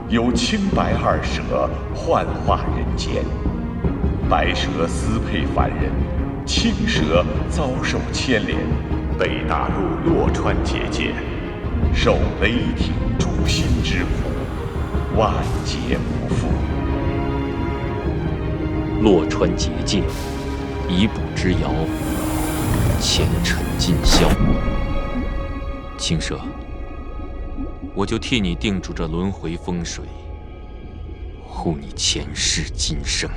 有青白二蛇幻化人间，白蛇私配凡人，青蛇遭受牵连，被打入洛川结界，受雷霆诛心之苦，万劫不复。洛川结界，以卜之遥，前尘今宵。青蛇，我就替你定住这轮回风水，护你前世今生。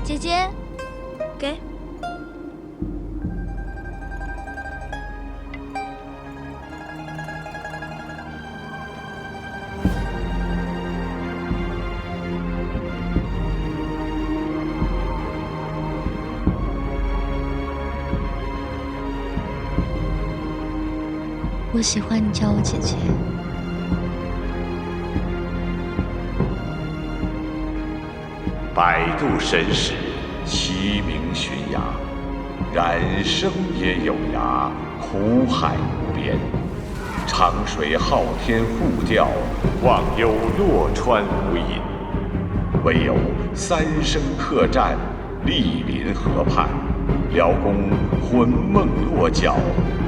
姐姐，给。我喜歡你叫我姐姐。百度神使，其名寻涯，然生也有涯，苦海無邊。長水浩天互釣，忘憂洛川無垠。唯有三生客棧，莅臨河畔，遼公魂夢落腳，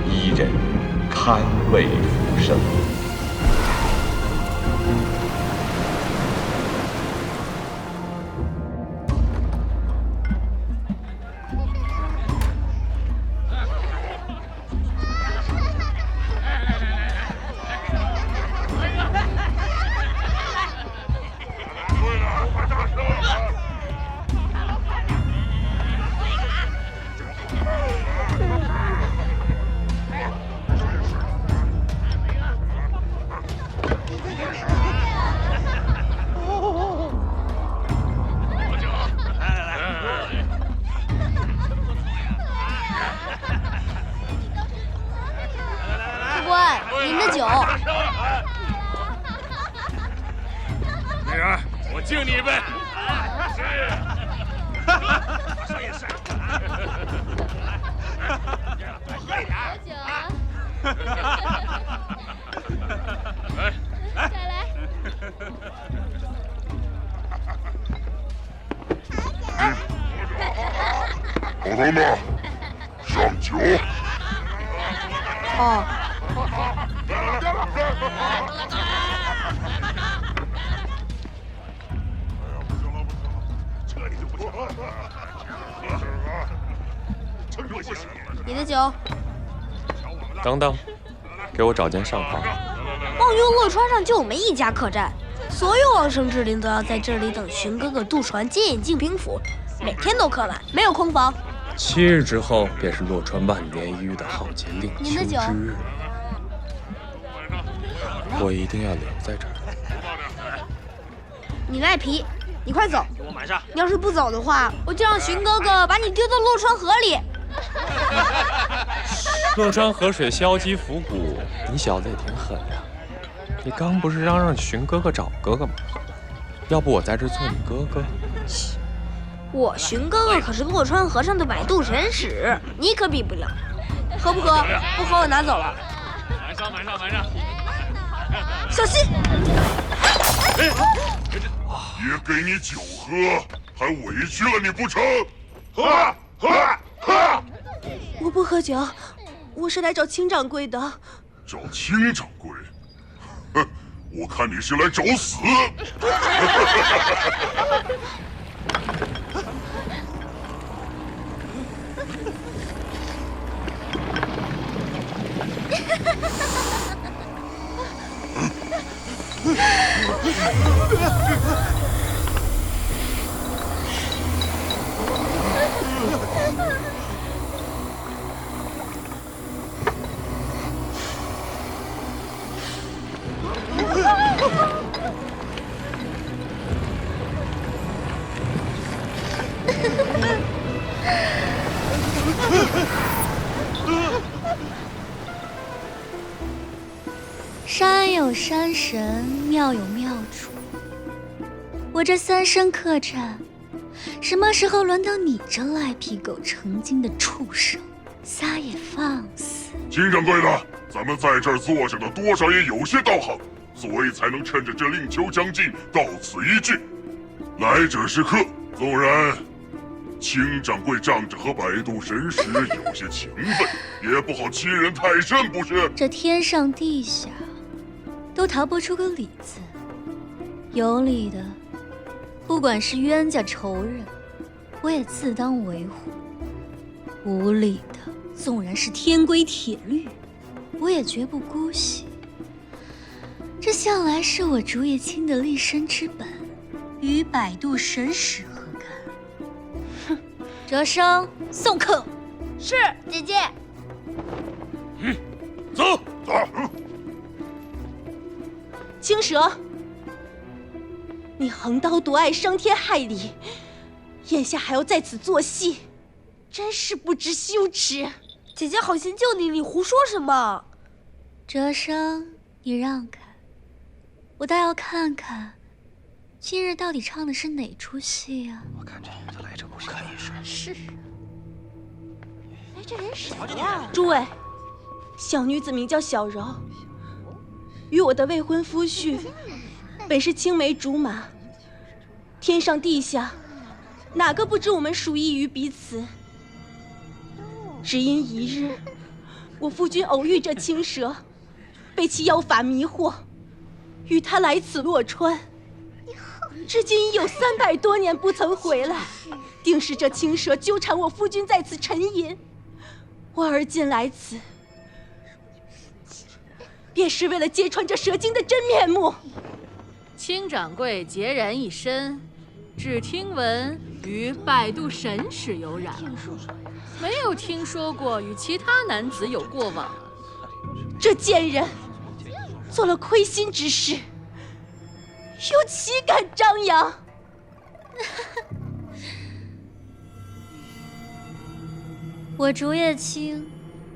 伊人堪慰浮生。您的酒。女儿，我敬你一杯。是。马上也是。多喝一点。酒。来，再来。好头们，上酒。哦。你的酒。等等，给我找间上房。忘忧洛川上就我们一家客栈，所有往生之灵都要在这里等荀哥哥渡船接引进平府，每天都客满，没有空房。7日之后便是洛川万年一遇的浩劫令秋之日，我一定要留在这儿。你赖皮，你快走！给我满上！你要是不走的话，我就让荀哥哥把你丢到洛川河里。洛川河水消积腐骨，你小子也挺狠呀！你刚不是让荀哥哥找哥哥吗？要不我在这做你哥哥？我荀哥哥可是洛川河上的百度神使，你可比不了。喝不喝？不喝我拿走了。满上！小心！也给你酒喝，还委屈了你不成？喝！我不喝酒，我是来找青掌柜的。找青掌柜？哼，我看你是来找死！山有山神，廟有廟主。我這3生客棧，什麼時候輪到你這賴皮狗成精的畜生撒野放肆？金掌櫃的，咱們在這兒坐下的多少也有些道行，所以才能趁着這令秋將近，到此一聚。來者是客，縱然青掌櫃仗着和百度神使有些情分，也不好欺人太甚，不是？這天上地下都逃不出個理字。有理的，不管是冤家仇人，我也自當維護；無理的，縱然是天規鐵律，我也絕不姑息。這向來是我竹葉青的立身之本，與百度神使何干？哼！哲生送客。是姐姐。走。青蛇，你横刀夺爱，伤天害理，眼下还要在此做戏，真是不知羞恥。姐姐好心救你，你胡说什么？哲生，你让开，我倒要看看，今日到底唱的是哪出戲啊？我看这来者不善，看也是。是。哎，这人谁呀？诸位，小女子名叫小柔，与我的未婚夫婿，本是青梅竹馬，天上地下，哪個不知我們屬意於彼此？只因一日，我夫君偶遇這青蛇，被其妖法迷惑，與他來此洛川，至今已有300多年不曾回來，定是這青蛇糾纏我夫君在此沉吟。我而今來此，便是為了揭穿這蛇精的真面目。青掌櫃孑然一身，只聽聞與百度神使有染，沒有聽說過與其他男子有過往啊。這賤人做了虧心之事，又豈敢張揚？我竹葉青，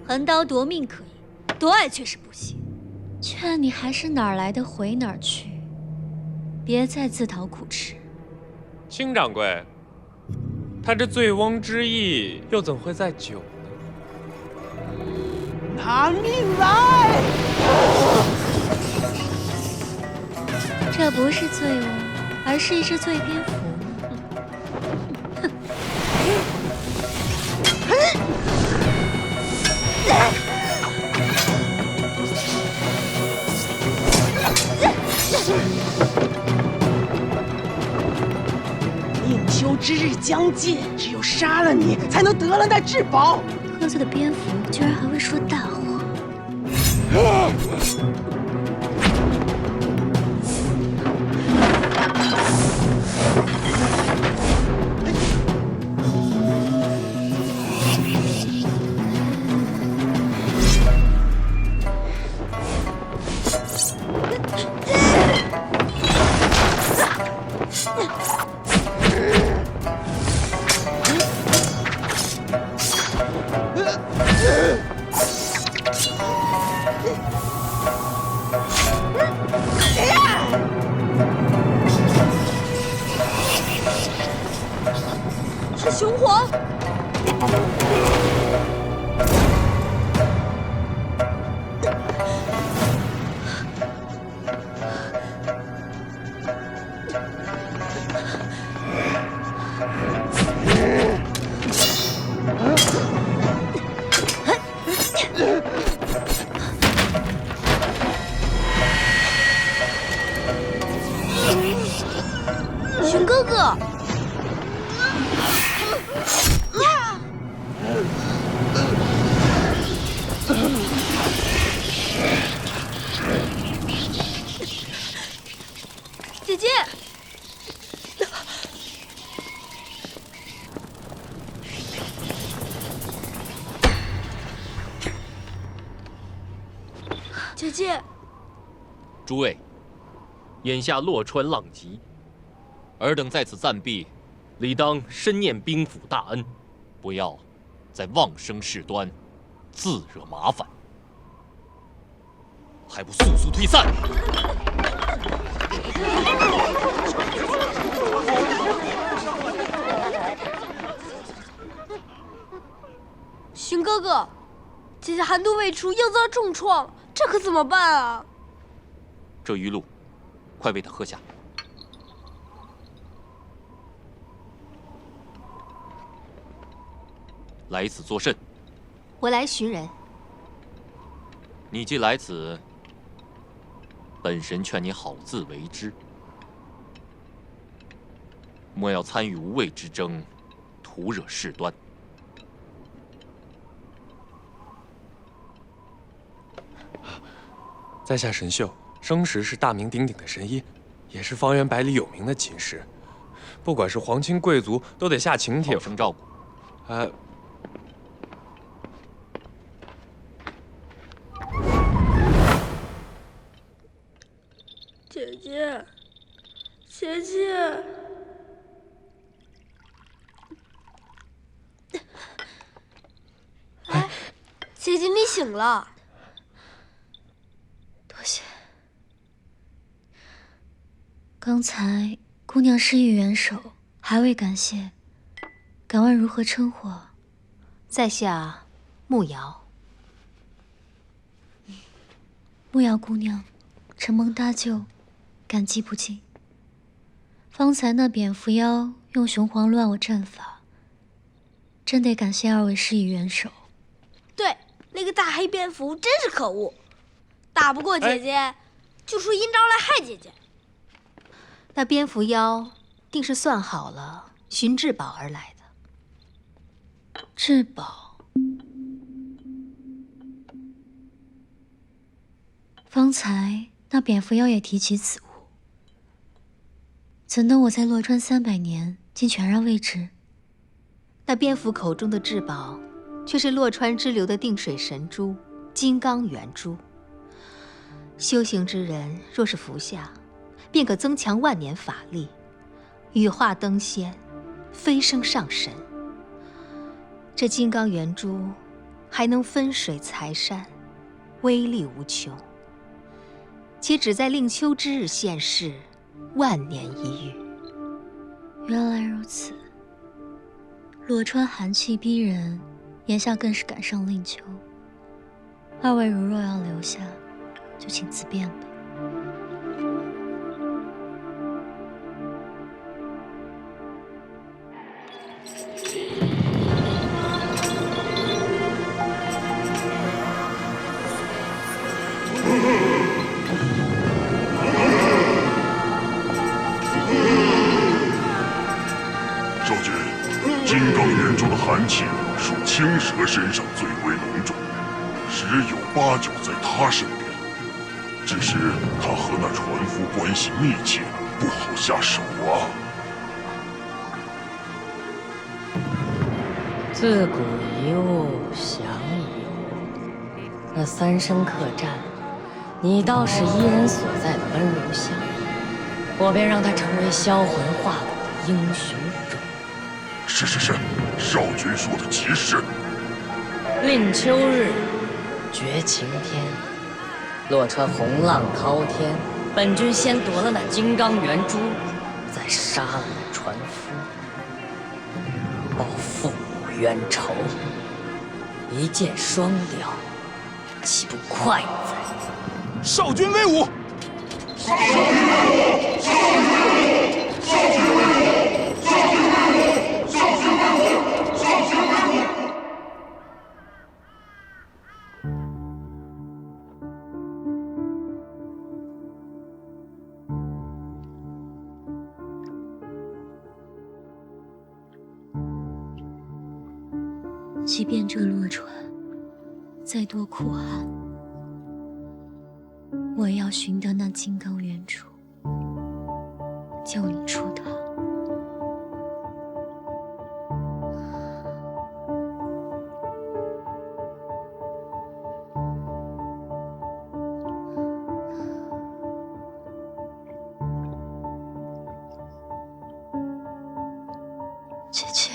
橫刀奪命可以，奪愛卻是不行。勸你還是哪兒來的回哪兒去，別再自討苦吃。青掌櫃，他這醉翁之意又怎會在酒呢？拿命來！這不是醉翁，而是一隻醉蝙蝠。哼！应秋之日將近，只有殺了你，才能得了那至寶。喝醉的蝙蝠居然還會說大話。是雄黄。姐姐，姐姐，诸位，眼下洛川浪急，尔等在此暂避，理当深念兵府大恩，不要再妄生事端，自惹麻烦，还不速速退散！荀哥哥，姐姐寒毒未除，又遭重创，这可怎么办啊？这鱼露，快为他喝下。来此作甚？我来寻人。你既来此，本神劝你好自为之，莫要参与无谓之争，徒惹事端。在下神秀，生时是大名鼎鼎的神医，也是方圆百里有名的琴师。不管是皇亲贵族，都得下请帖，好生照顾。姐姐，姐姐，哎，姐姐你醒了。多谢。刚才姑娘施以援手，还未感谢，敢问如何称呼？在下慕瑶。慕瑶姑娘，承蒙搭救，感激不尽。方才那蝙蝠妖用雄黄乱我阵法，真得感谢二位施以援手。对，那个大黑蝙蝠真是可恶，打不过姐姐，就出阴招来害姐姐。那蝙蝠妖定是算好了寻至宝而来的。至宝。方才那蝙蝠妖也提起此物，怎能我在洛川300年，竟全然未知？那蝙蝠口中的至宝，却是洛川支流的定水神珠金刚圆珠。修行之人若是服下，便可增强万年法力，羽化登仙，飞升上神。这金刚圆珠还能分水裁山，威力无窮，且只在令秋之日现世，万年一遇。原来如此，洛川寒气逼人，眼下更是赶上令秋。二位如若要留下，就请自便吧。少君，金刚圆珠的寒气属青蛇身上最为浓重，十有八九在他身边。只是他和那船夫关系密切，不好下手啊。自古一物，降一物。那3生客栈，你倒是伊人所在的温柔乡，我便让他成为销魂化骨的英雄种。是，少君说的极是。令秋日，绝晴天，洛川洪浪滔天，本君先夺了那金刚圆珠，再杀了那船夫，报父母冤仇，一箭双雕，岂不快哉？少君威武！少君威武！少君威武！少君威武！少君威武！少君威武！少君威武！即便这洛川再多苦寒，我也要寻得那金刚圆珠，救你出逃。姐姐，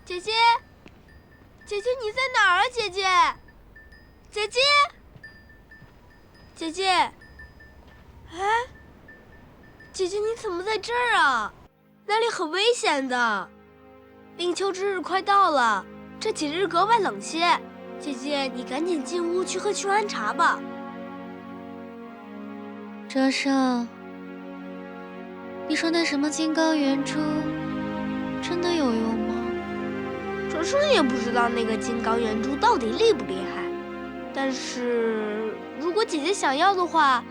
姐姐，姐姐你在哪儿啊？姐姐，姐姐，姐姐，哎，姐姐你怎么在这儿啊？那里很危险的，立秋之日快到了，这几日格外冷些。姐姐，你赶紧进屋去喝驱寒茶吧。哲生，你说那什么金刚圆珠真的有用吗？哲生也不知道那个金刚圆珠到底厉不厉害，但是如果姐姐想要的话，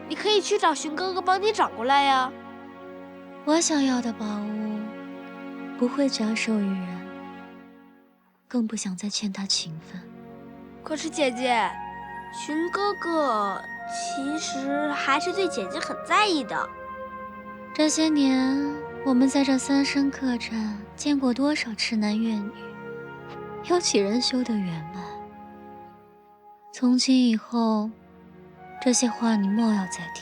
你可以去找荀哥哥帮你找过来呀。我想要的宝物不会假手于人，更不想再欠他情分。可是姐姐，荀哥哥其實還是對姐姐很在意的。這些年，我們在這三生客棧見過多少痴男怨女，有幾人修得圓滿？從今以後，這些話你莫要再提。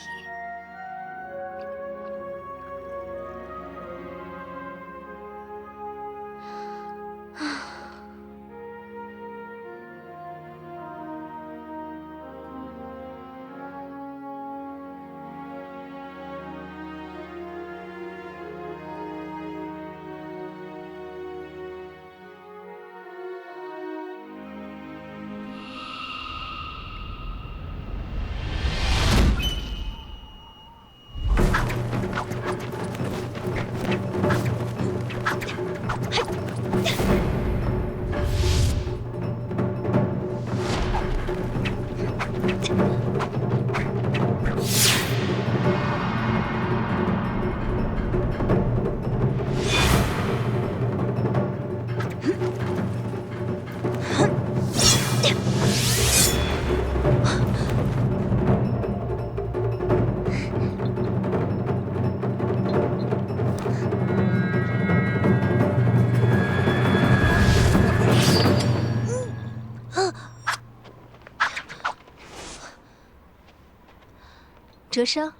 哲生，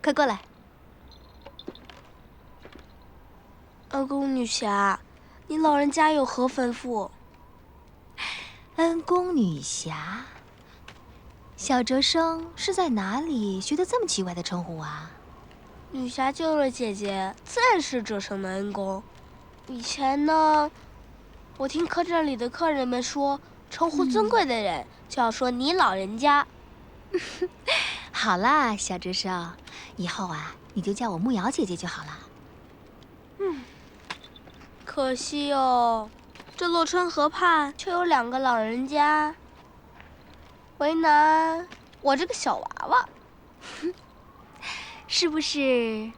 快過來。恩公女俠，你老人家有何吩咐？恩公女俠，小哲生是在哪裡學得這麼奇怪的稱呼啊？女俠救了姐姐，自然是哲生的恩公。以前呢，我聽客棧裡的客人們說，稱呼尊貴的人就要說你老人家。好啦，小哲生，以後啊，你就叫我慕瑤姐姐就好了。可惜哦，這洛川河畔卻有兩個老人家，為難我這個小娃娃。是不是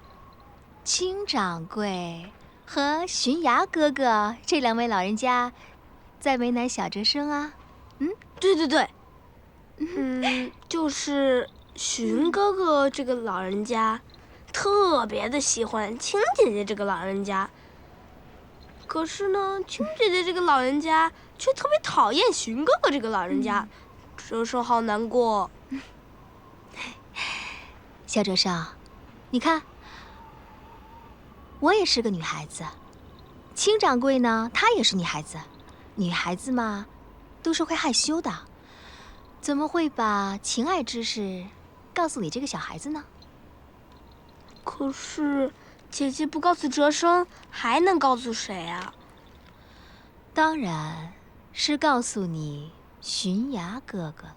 青掌櫃和荀牙哥哥這兩位老人家在為難小哲生啊？對對對，就是荀哥哥這個老人家特別的喜歡青姐姐這個老人家，可是呢，青姐姐這個老人家卻特別討厭荀哥哥這個老人家，哲生好難過。小哲生，你看，我也是個女孩子，青掌櫃呢，她也是女孩子，女孩子嘛，都是會害羞的，怎麼會把情愛之事告訴你這個小孩子呢？可是姐姐不告訴哲生，還能告訴誰啊？當然是告訴你荀牙哥哥了。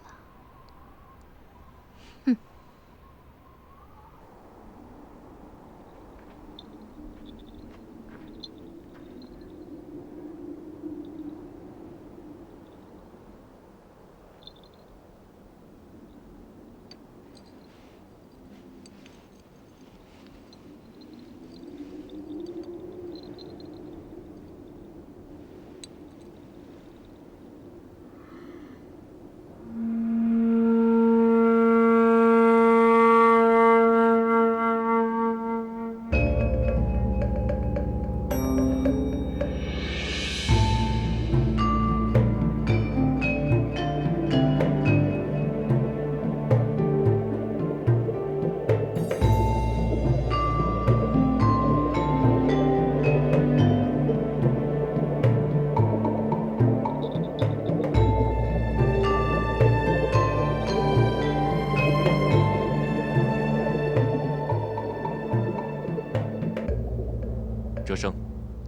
哲生，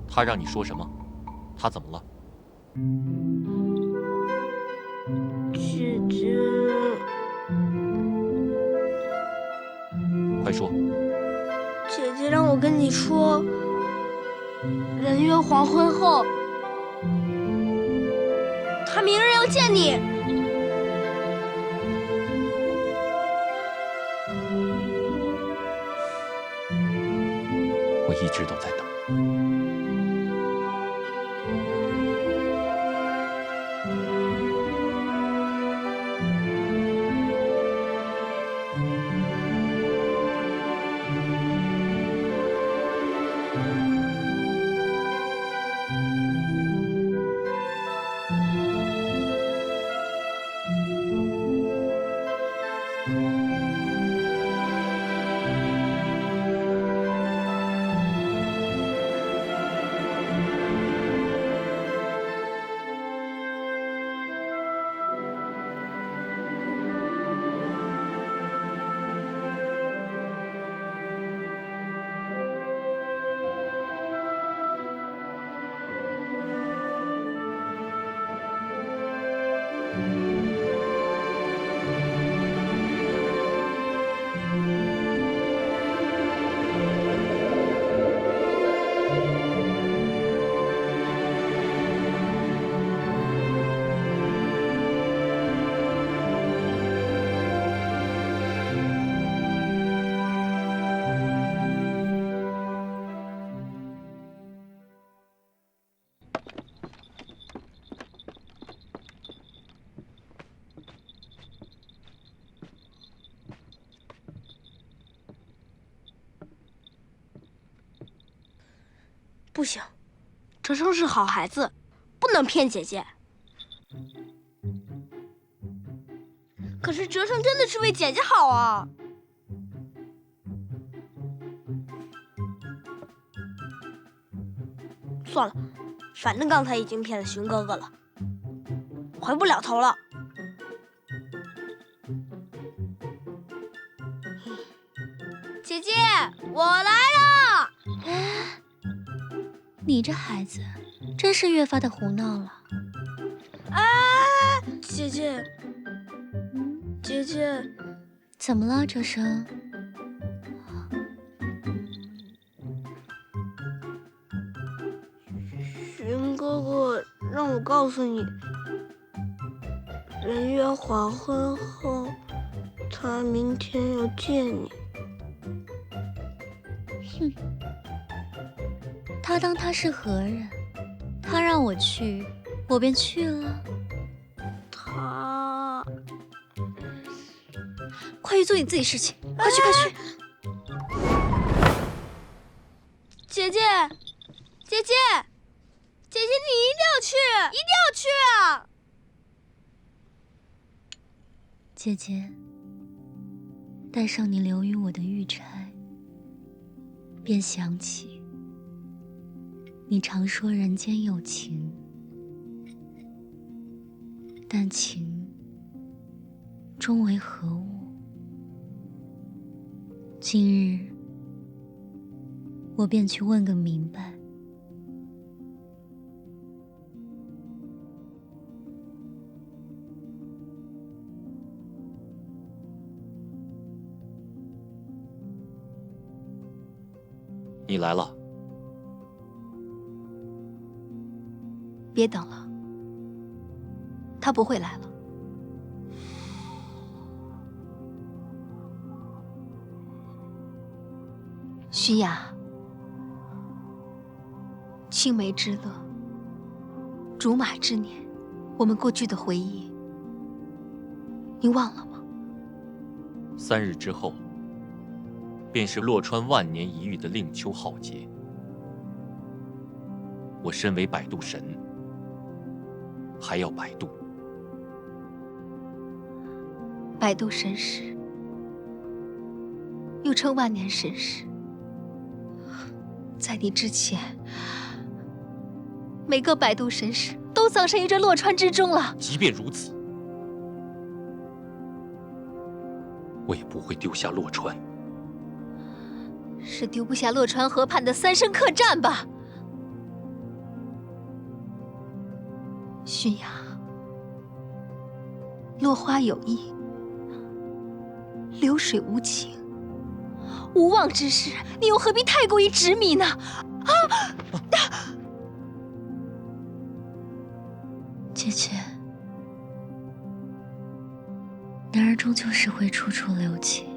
他让你说什么？他怎么了？姐姐，快说。姐姐让我跟你说，人约黄昏后，他明日要见你。我一直都在等。不行，哲生是好孩子，不能骗姐姐。可是哲生真的是为姐姐好啊！算了，反正刚才已经骗了荀哥哥了，回不了头了。姐姐，我来了！你这孩子真是越发的胡闹了。姐姐，姐姐，怎么了，哲生？荀哥哥让我告诉你，人约黄昏后，他明天要见你。哼，他当他是何人？他让我去，我便去了。他，快去做你自己事情，快去快去！姐姐，姐姐，姐姐，你一定要去，一定要去啊！姐姐，带上你留于我的玉钗，便想起你常说人间有情，但情终为何物？今日我便去問個明白。你来了。别等了，他不会来了。徐雅，青梅之樂，竹馬之年，我們過去的回憶，你忘了嗎？3日之後，便是洛川萬年一遇的令秋浩劫。我身為擺渡神，還要擺渡。擺渡神使，又稱萬年神使。在你之前，每個擺渡神使都葬身於這洛川之中了。即便如此，我也不會丟下洛川。是丢不下洛川河畔的3声客栈吧？浚雅，落花有意，流水无情，无望之事，你又何必太过于执迷呢？姐姐，男儿终究是会处处留情。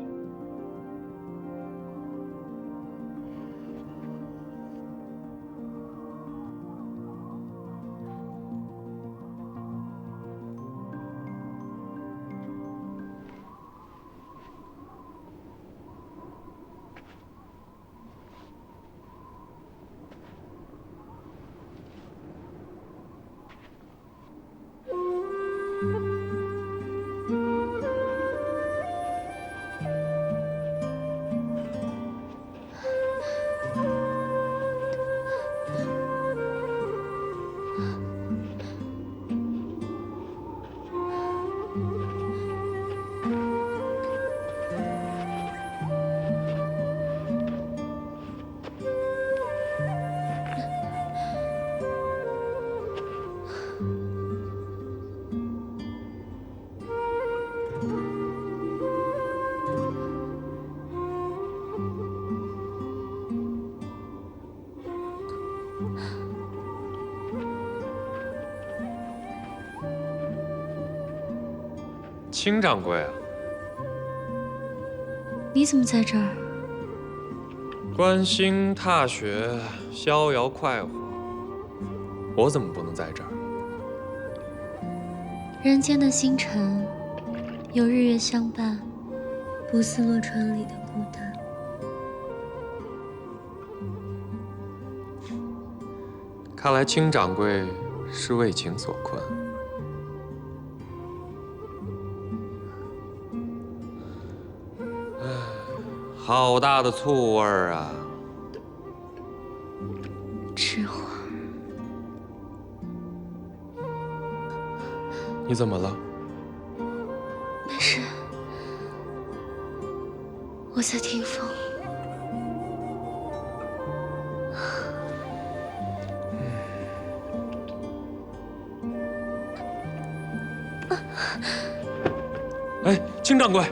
青掌柜啊，你怎么在这儿？观星踏雪，逍遥快活。我怎么不能在这儿？人间的星辰，有日月相伴，不似洛川里的孤单。看来青掌柜是为情所困。好大的醋味儿啊！痴话。你怎么了？没事，我在听风。哎，青掌柜。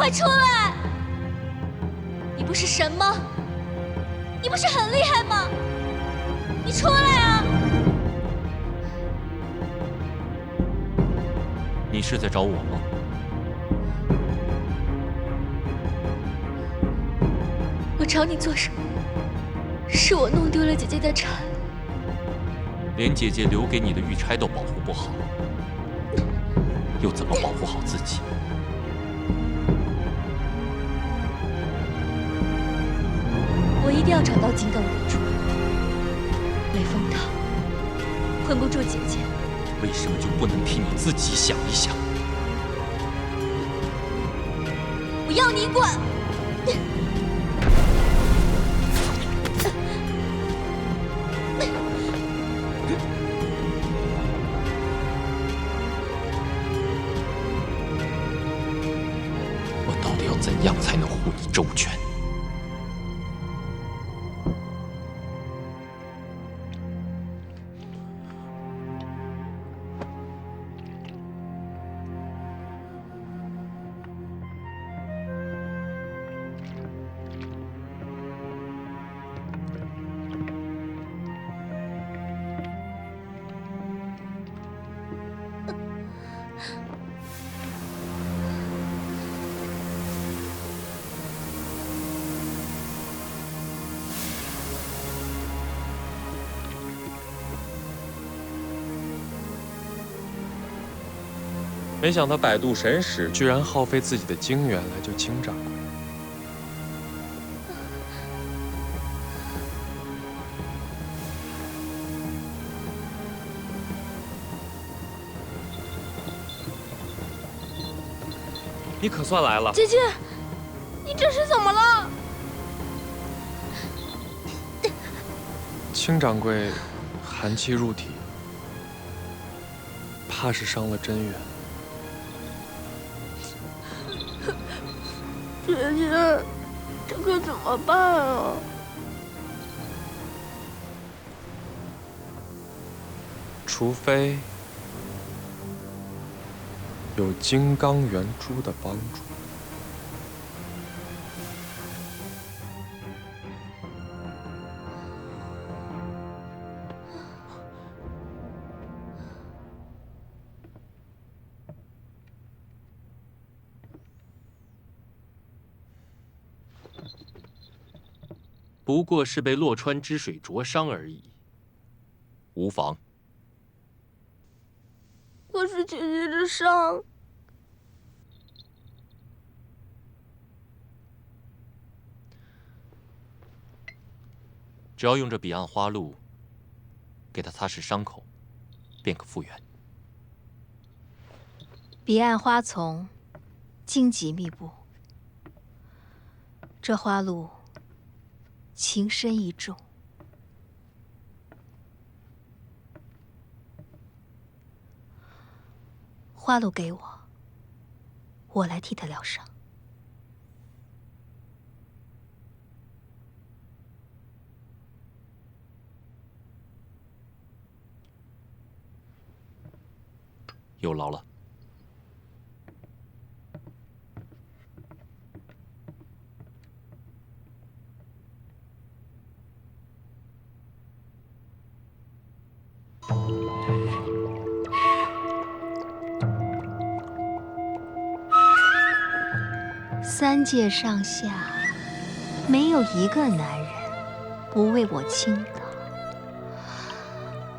快出來！你不是神吗？你不是很厉害吗？你出来啊！你是在找我吗？我找你做什么？是我弄丢了姐姐的蝉，连姐姐留给你的玉钗都保护不好，又怎么保護好自己？我一定要找到金刚圆珠。雷峰塔困不住姐姐，为什么就不能替你自己想一想？我要你管！我到底要怎样才能護你周全？没想到摆渡神使居然耗费自己的精元来救青掌柜。你可算来了，姐姐，你这是怎么了？青掌柜寒气入体，怕是伤了真元。姐姐，这可怎么办啊？除非有金刚圆珠的帮助。不过是被洛川之水灼傷而已，無妨。可是姐姐這傷，只要用這彼岸花露給她擦拭傷口，便可復原。彼岸花叢荊棘密布，這花露情深意重，花露給我，我來替她療傷。有勞了。三界上下，沒有一個男人不為我傾倒，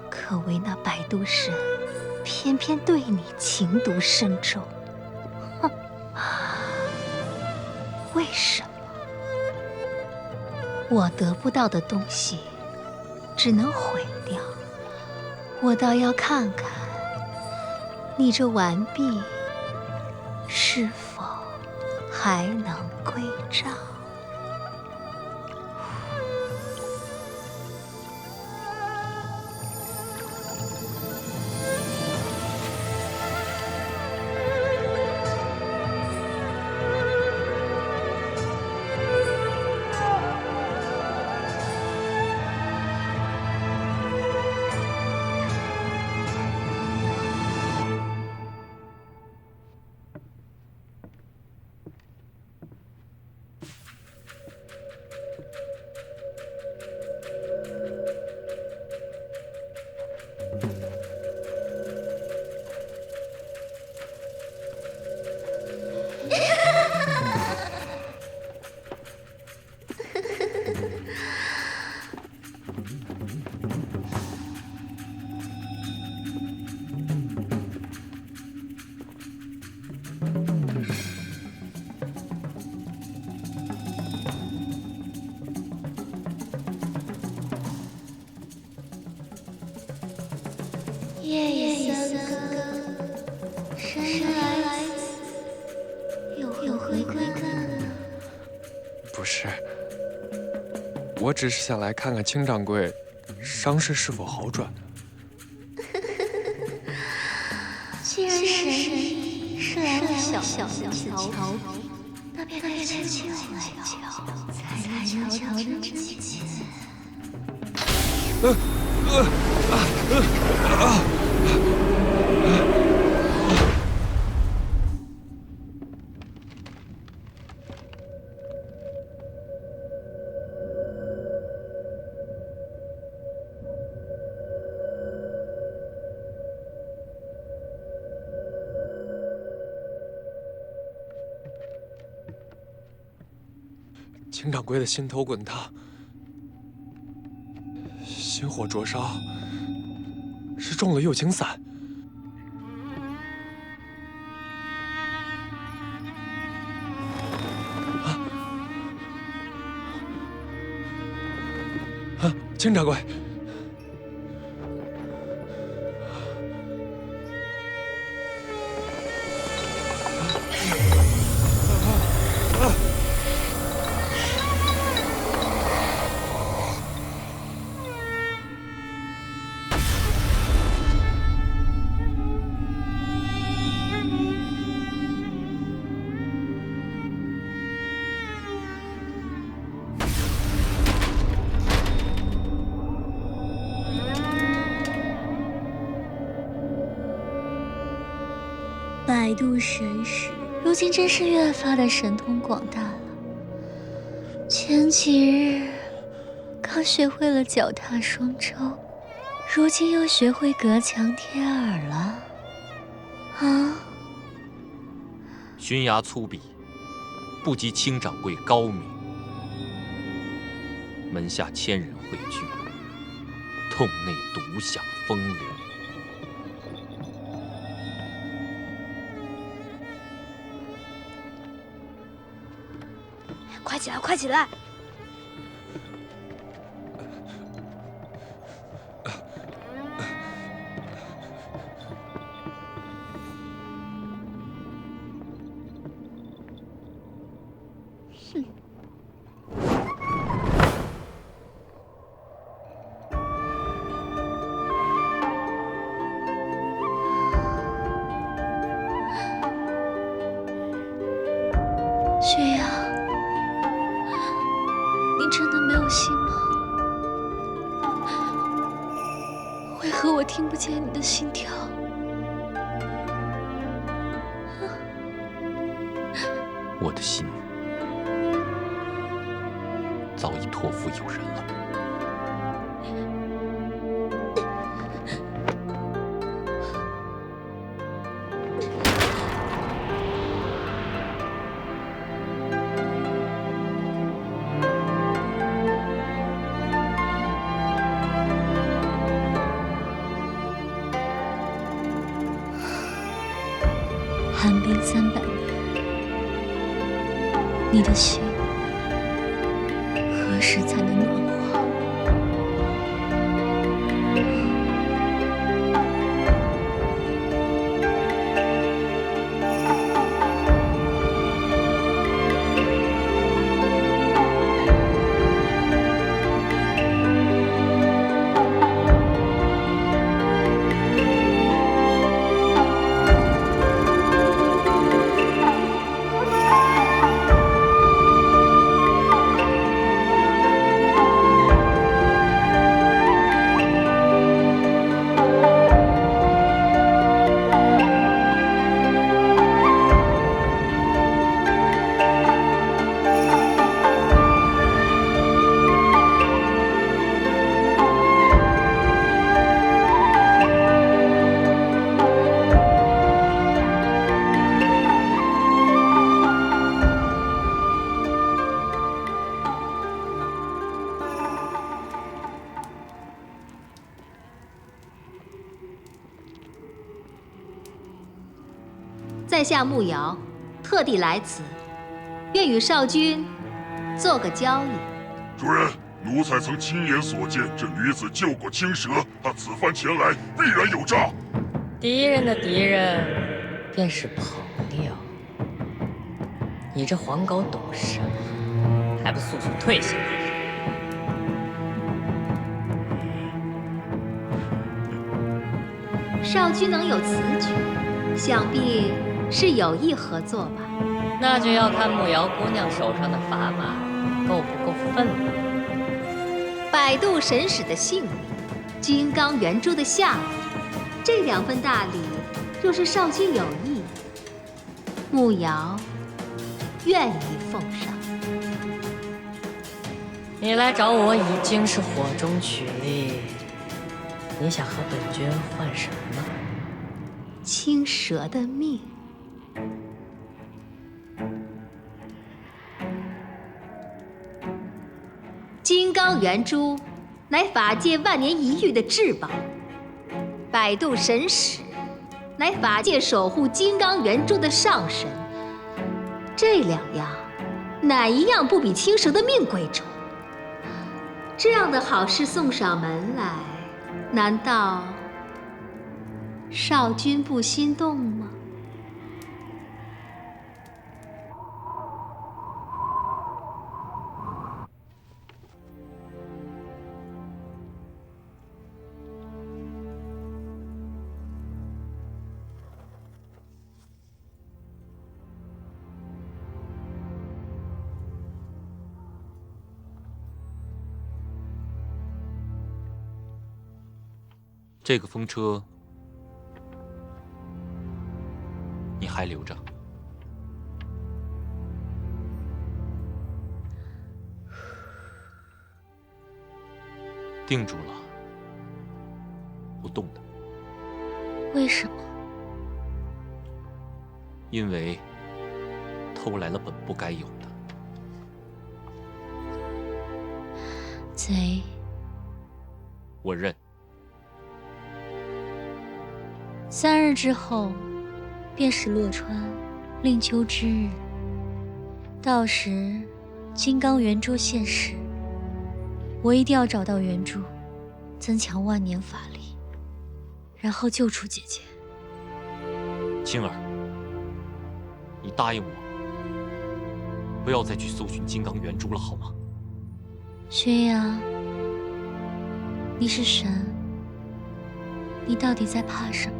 可為那擺渡神偏偏對你情獨深重。哼，為什麼？我得不到的東西只能毀掉，我倒要看看你這完璧是否還能歸趙。夜已三更，山来此，又回归干了。不是，我只是想来看看青掌柜伤势是否好转。既然神是来为小女子调皮，那便该牵起来瞧，才瞧得真切。秦掌柜的心头滚烫，心火灼烧，是中了右倾散。秦掌柜，百度神使如今真是越发的神通廣大了。前幾日剛學會了腳踏雙舟，如今又學會隔牆貼耳了。啊！巡衙粗鄙，不及青掌櫃高明。門下千人匯聚，洞內獨享風流。快起来，快起来！雪阳，你真的没有心吗？为何我听不见你的心跳？我的心早已托付友人了。寒冰300年，你的心何時才能暖化？在下慕瑶，特地来此，愿与少君做個交易。主人，奴才曾親眼所見，這女子救過青蛇，她此番前來必然有詐。敵人的敵人便是朋友。你這黃狗懂什麼？還不速速退下！少君能有此舉，想必是有意合作吧？那就要看慕瑶姑娘手上的砝碼夠不夠分量。百度神使的性命，金刚圆珠的下落，这2份大礼，若是少君有意，慕瑶愿意奉上。你来找我已經是火中取栗，你想和本君換什麼？青蛇的命。金刚圆珠乃法界万年一遇的至宝，百度神使乃法界守護金刚圆珠的上神。這2樣，哪一樣不比青蛇的命貴重？這樣的好事送上門來，難道少君不心動嗎？这个风车，你还留着？定住了，不动的。为什么？因为偷来了本不该有的。贼，我认。3日之後，便是洛川令秋之日。到時，金剛圓珠現世，我一定要找到圓珠，增強萬年法力，然後救出姐姐。青兒，你答應我，不要再去搜尋金剛圓珠了，好嗎？軒陽，你是神，你到底在怕什麼？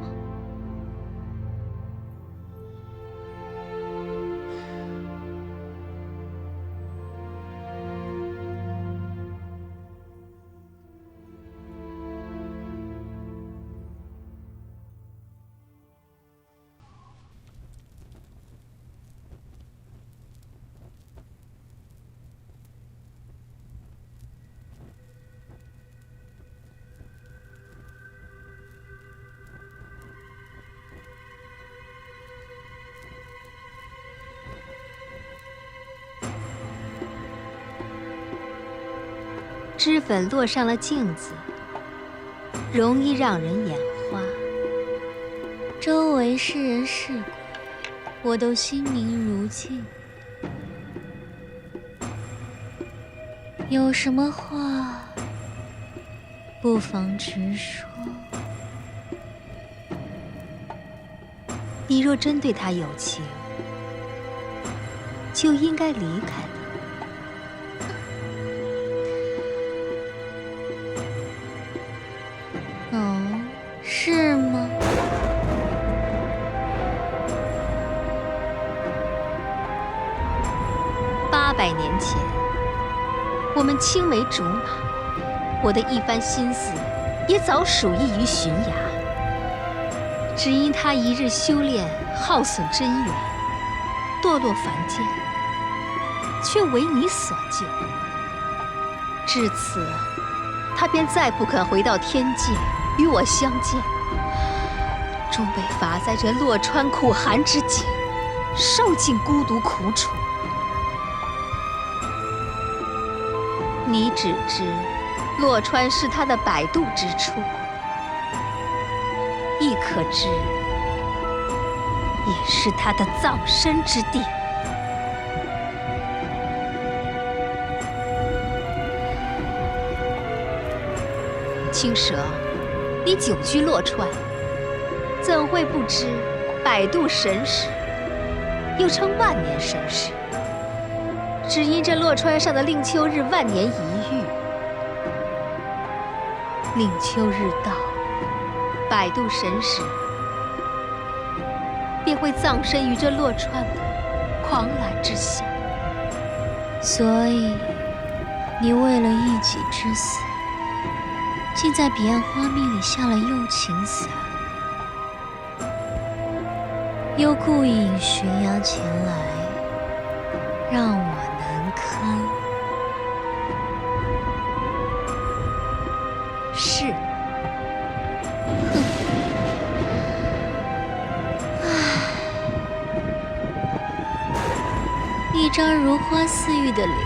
脂粉落上了镜子，容易讓人眼花。周圍是人是鬼，我都心明如鏡。有什麼話，不妨直說。你若真對他有情，就應該離開他。是嗎？800年前，我們青梅竹馬，我的一番心思也早屬意於尋崖，只因他一日修煉耗損真元，墮落凡間，卻為你所救。至此，他便再不肯回到天界與我相見，終被罰在這洛川苦寒之境，受盡孤獨苦楚。你只知洛川是他的擺渡之處，亦可知也是他的葬身之地。青蛇，你久居洛川，怎会不知百度神使，又称万年神使？只因这洛川上的令秋日万年一遇，令秋日到，百度神使便会葬身于这洛川的狂澜之下。所以，你为了一己之死，竟在彼岸花蜜里下了诱情伞，又故意引悬崖前来，讓我难堪。是。一张如花似玉的脸，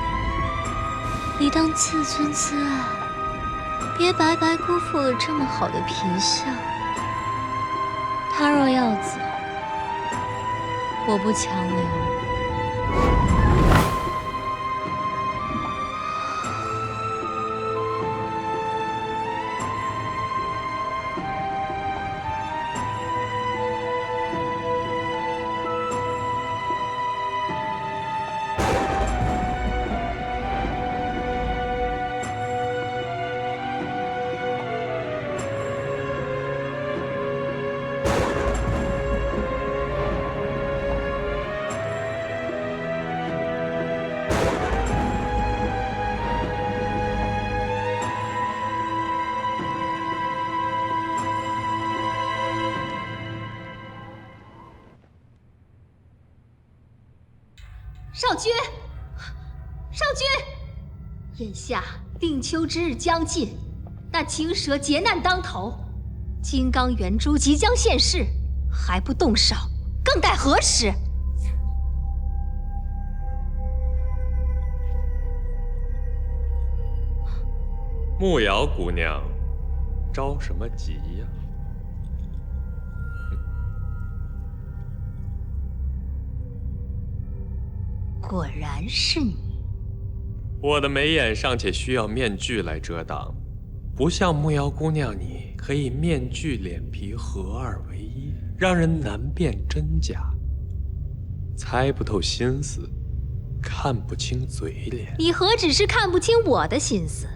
你当自尊自爱，别白白辜负了这么好的皮相。他若要走，我不强留。少君，少君！眼下令秋之日将近，那青蛇劫难当头，金刚圆珠即将现世，还不动手，更待何时？慕瑶姑娘，着什么急呀？果然是你。我的眉眼尚且需要面具来遮挡，不像慕瑶姑娘你可以面具脸皮合二为一，让人难辨真假，猜不透心思，看不清嘴脸。你何止是看不清我的心思，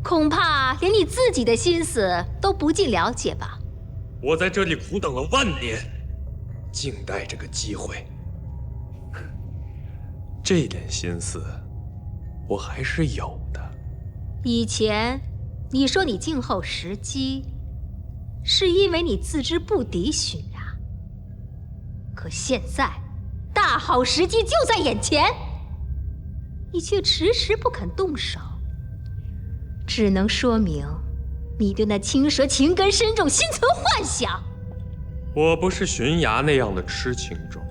恐怕连你自己的心思都不尽了解吧？我在这裡苦等了万年，静待這個機會。這點心思，我還是有的。以前你說你靜候時機，是因為你自知不敵尋崖。可現在，大好時機就在眼前，你卻遲遲不肯動手，只能說明你對那青蛇情根深重，心存幻想。我不是尋崖那樣的痴情種，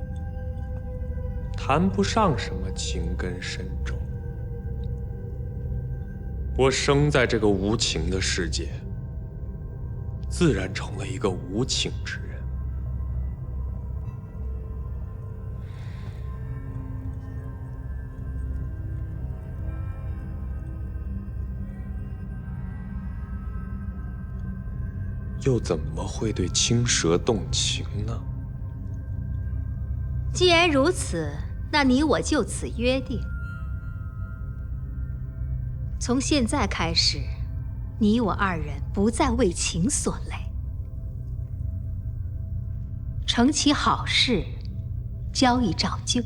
談不上什麼情根深重。我生在這個無情的世界，自然成了一個無情之人。又怎麼會對青蛇動情呢？既然如此，那你我就此約定。從現在開始，你我二人不再為情所累，成其好事，交易照舊。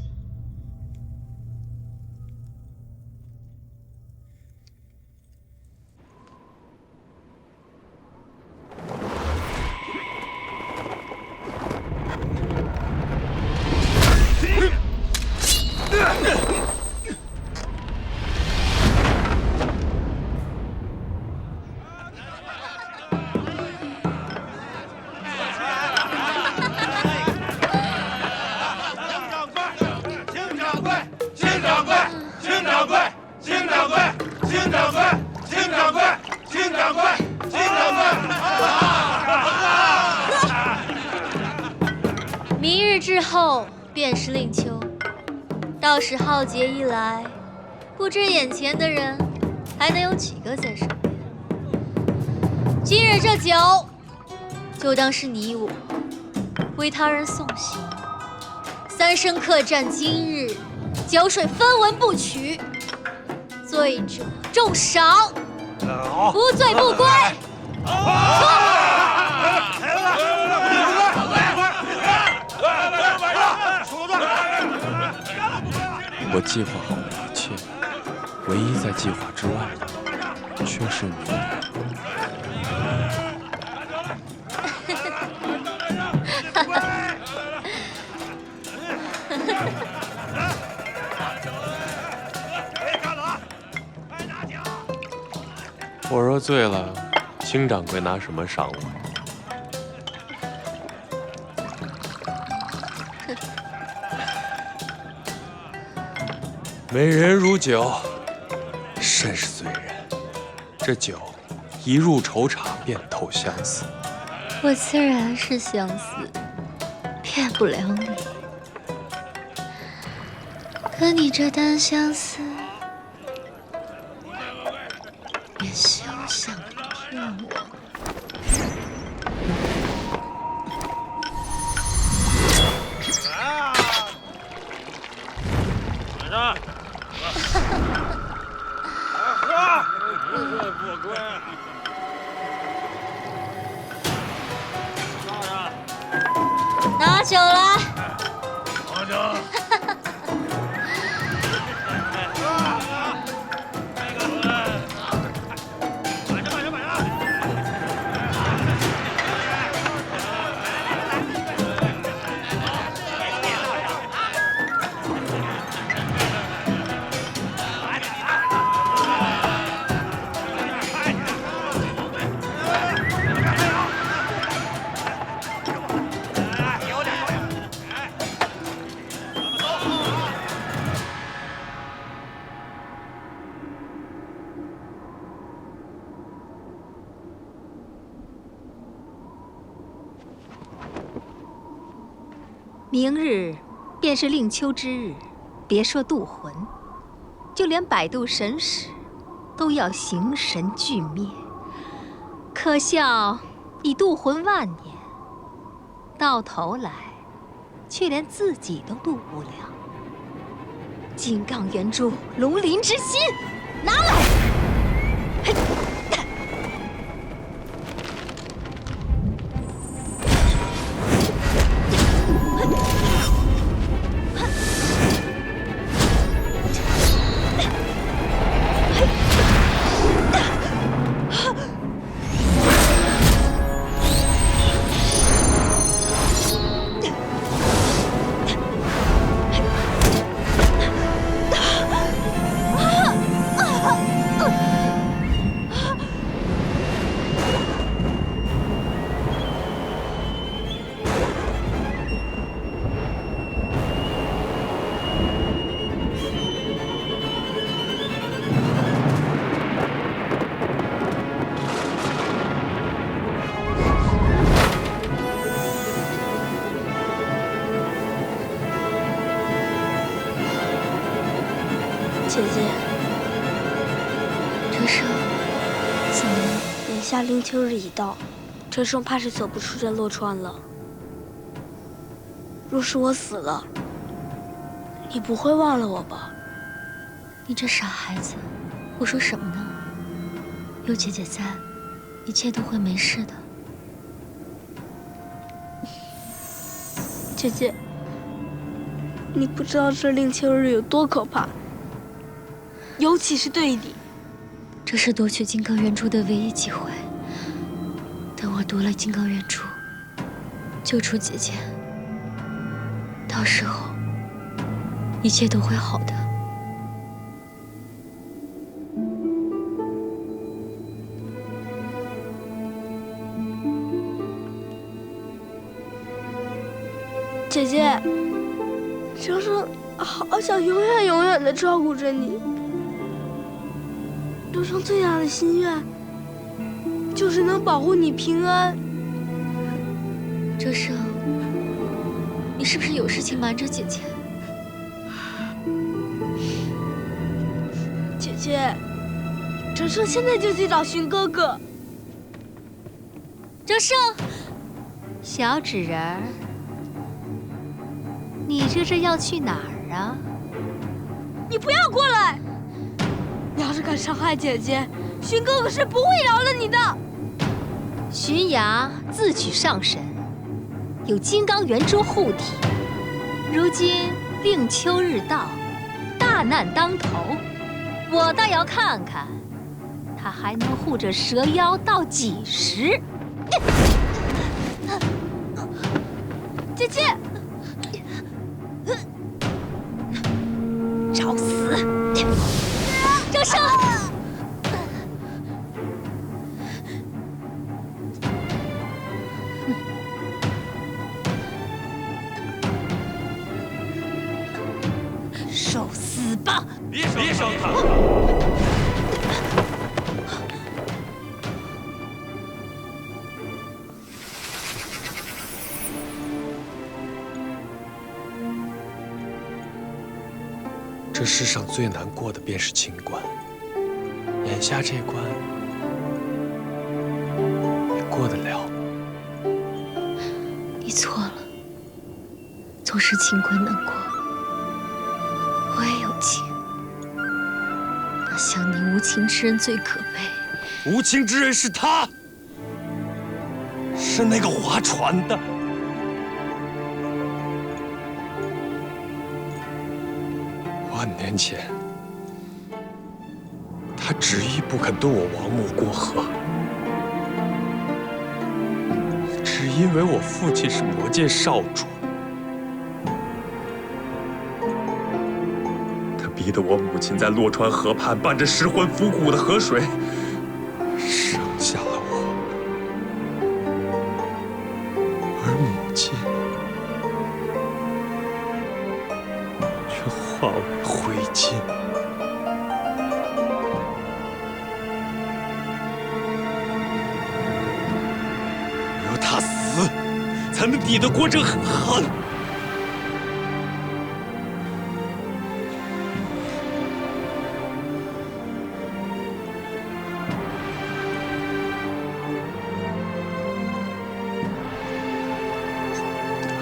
明日之後便是令秋，到時浩劫一來，不知眼前的人還能有幾個在身邊。今日這酒，就當是你我为他人送行。三生客栈今日酒水分文不取，醉者重赏，无醉不归。我计划好了一切，唯一在计划之外的，却是你。我若醉了，卿掌柜拿什么赏我？美人如酒，甚是醉人。这酒一入愁肠，便透相思。我自然是相思，骗不了你。可你这单相思，也休想骗我。拿酒来！拿酒！明日便是令秋之日，別說渡魂，就連百度神使都要形神俱滅。可笑已渡魂萬年，到頭來卻連自己都渡不了。金剛圓珠，龍鱗之心，拿來！嘿。姐姐，车生，怎么了？眼下令秋日已到，车生怕是走不出这洛川了。若是我死了，你不会忘了我吧？你这傻孩子，胡說什麼呢？有姐姐在，一切都會沒事的。姐姐，你不知道這令秋日有多可怕。尤其是對你，這是奪取金剛圓珠的唯一機會。等我奪了金剛圓珠，救出姐姐，到時候一切都會好的。姐姐，生生好想永遠永遠的照顧着你。生生最大的心願，就是能保護你平安。哲生，你是不是有事情瞞着姐姐？姐姐，哲生現在就去找尋哥哥。哲生，小纸人儿，你这是要去哪儿啊？你不要过来！你要是敢伤害姐姐，荀哥哥是不会饶了你的。荀衙自取上神，有金刚圆珠护体，如今令秋日到，大难当头，我倒要看看，他还能护着蛇妖到几时？姐姐，找死！哲生，受死吧！别伤他！这世上最难过的便是清关，眼下这关也过得了。你错了。纵使清关难过，我也有情。那像你无情之人最可悲。无情之人是他，是那个划船的。万年前，他执意不肯渡我王母过河，只因为我父亲是魔界少主。他逼得我母親在洛川河畔伴着失魂腐骨的河水，生下了我，而母親卻化為灰燼。只有他死，才能抵得過這寒。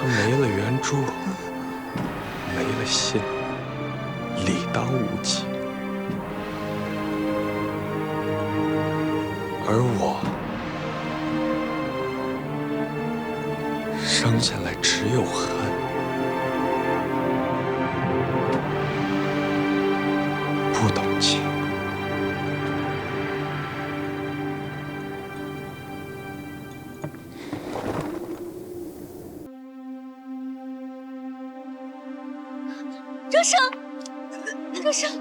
没了圆珠，没了心，理當無疾。而我生下來只有恨，不懂情。哲生，哲生，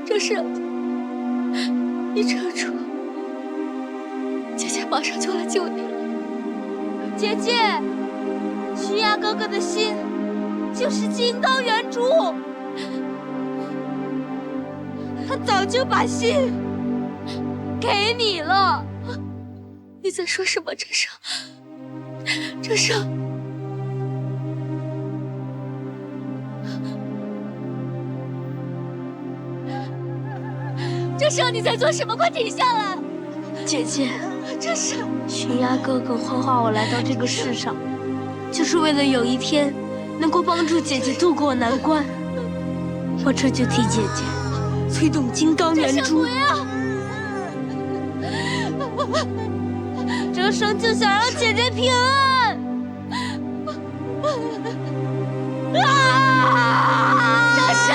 哲生，你遮住，姐姐马上就来救你了。姐姐，徐牙哥哥的心就是金刚圆珠，他早就把心给你了。你在说什么，哲生？哲生。哲生，你在做什麼？快停下來！姐姐，哲生，荀牙哥哥幻化我來到這個世上，就是為了有一天能夠幫助姐姐渡過難關。我這就替姐姐催動金剛圓珠。哲生就想讓姐姐平安。哲生。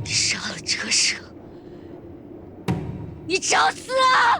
你杀了哲生，你找死啊！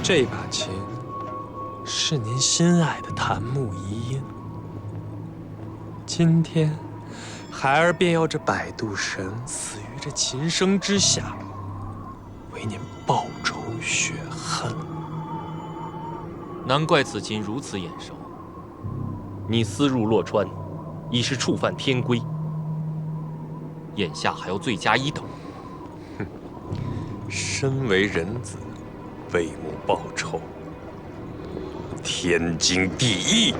這把琴是您心愛的檀木遗音。今天，孩儿便要这摆渡神死于这琴声之下，为您报仇雪恨。难怪此琴如此眼熟。你私入洛川，已是触犯天規，眼下還要罪加一等。哼，身為人子，為母報仇，天經地義。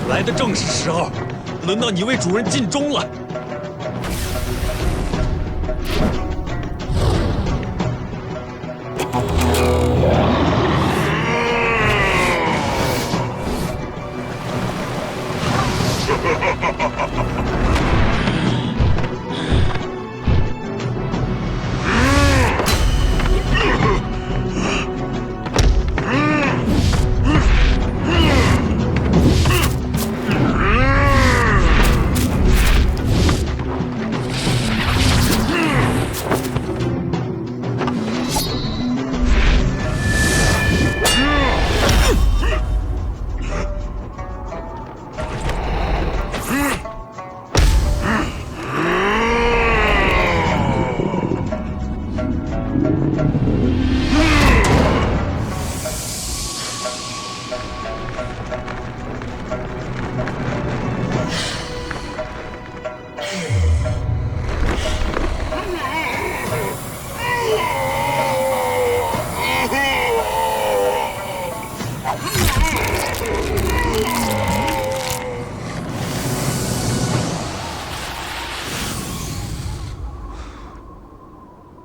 来的正是时候，轮到你为主人尽忠了。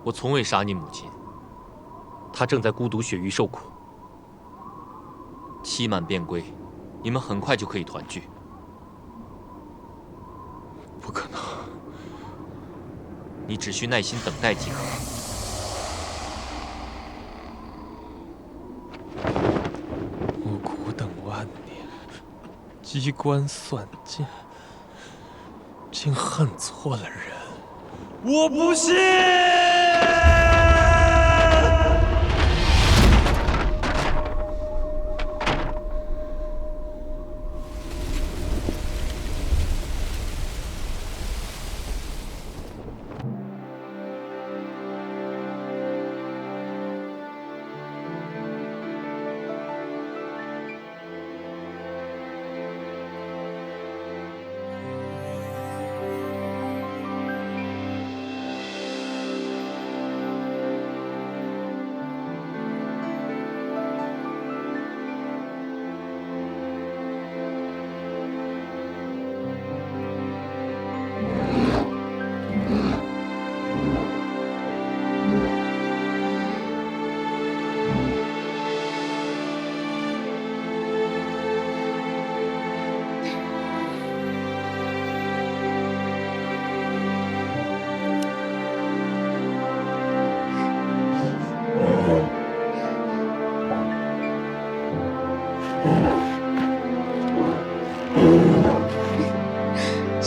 我从未杀你母亲，她正在孤独雪域受苦。期满便归，你们很快就可以团聚。不可能，你只需耐心等待即可。我苦等万年，机关算尽，竟恨錯了人。我不信！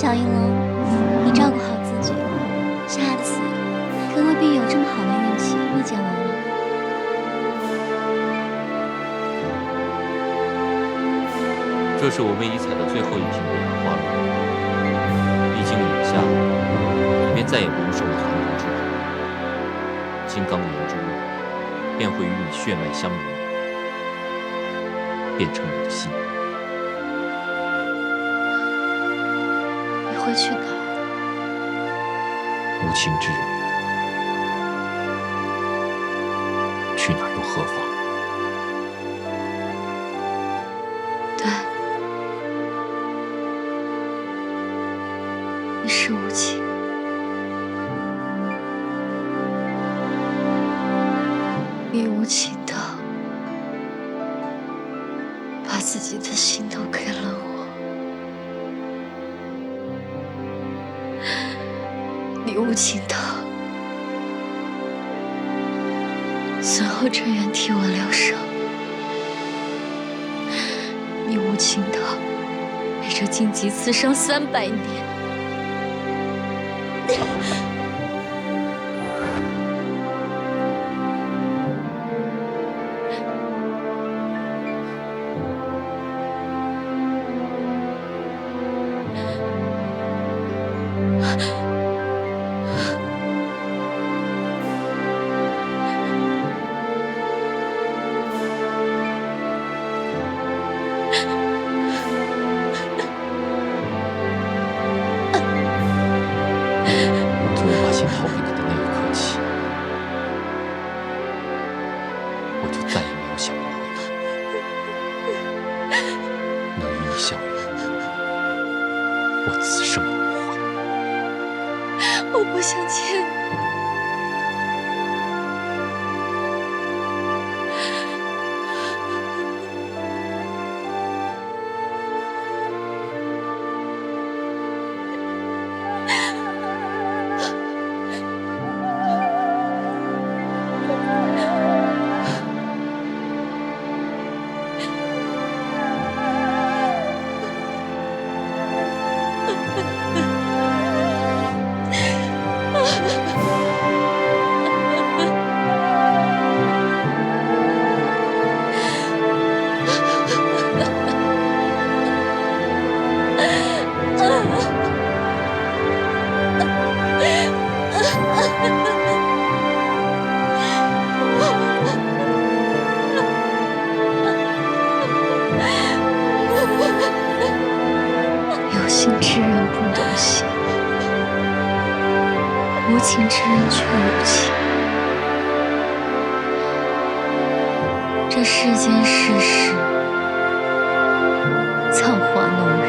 小云龍，你照顧好自己，下次可未必有这麼好的運氣遇見我了。這是我為你採的最後一瓶北洋花露，一經飲下，你便再也不用受到寒冷之苦，金剛圓珠便會與你血脈相融，變成你的心。你會去哪兒？無情之人，去哪兒又何妨？对，你是无情，你无情的把自己的心都給了我，你無情的最後只願替我療傷，你無情的被這荊棘刺傷300年。我不想见你。有心之人不懂心，无情之人卻無情。這世間世事，造化弄人，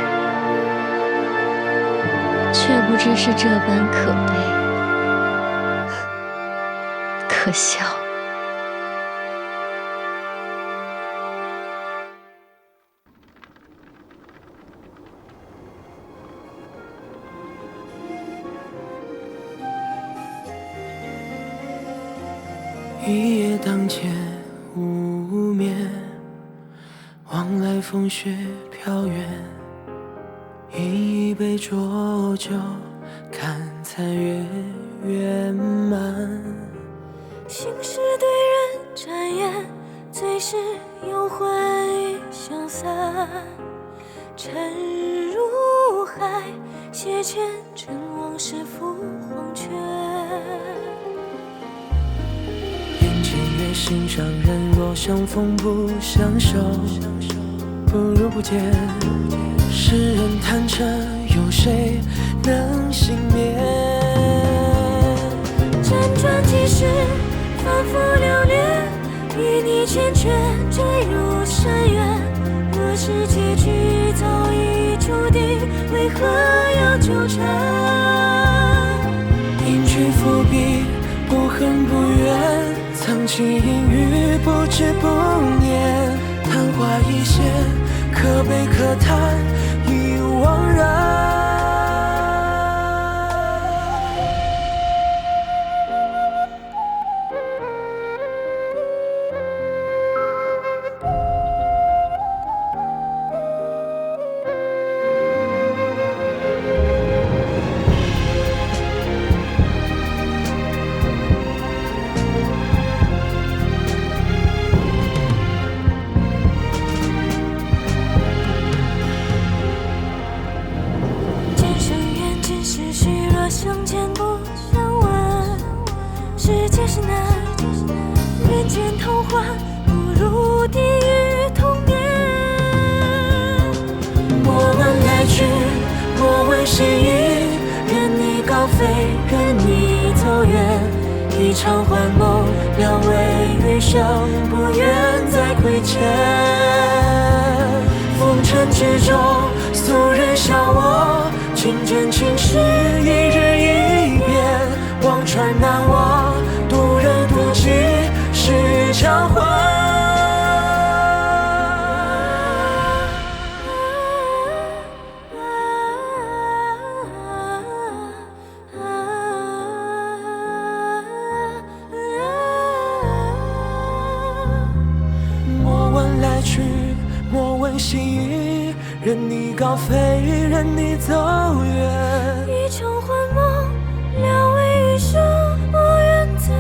卻不知是這般可悲可笑。一夜當前無眠，往來風雪飄遠，飲一杯濁酒，看殘月圓滿。心事對人展顏，最是幽魂消散。沉入海，寫前塵往事付黃泉。心上人若相逢不相守，不如不見。世人貪嗔，有誰能幸免？輾轉幾世，反覆流連，與你繾圈墜入深淵。若是結局早已注定，為何要糾纏？應去伏筆，不恨不怨。藏情隱喻，不知不念，曇花一現，可悲可嘆，已惘然。就是难。人間童話不如地獄童年。莫問來去，莫問心意，任你高飛，任你走遠。一場幻夢，兩位餘生，不願再虧欠。風塵之中，俗人笑我，情真情實，一日一變。望穿難忘，渡人渡己，是償還。莫問心意，任你高飛，任你走遠。一場幻夢，兩位餘生，不願再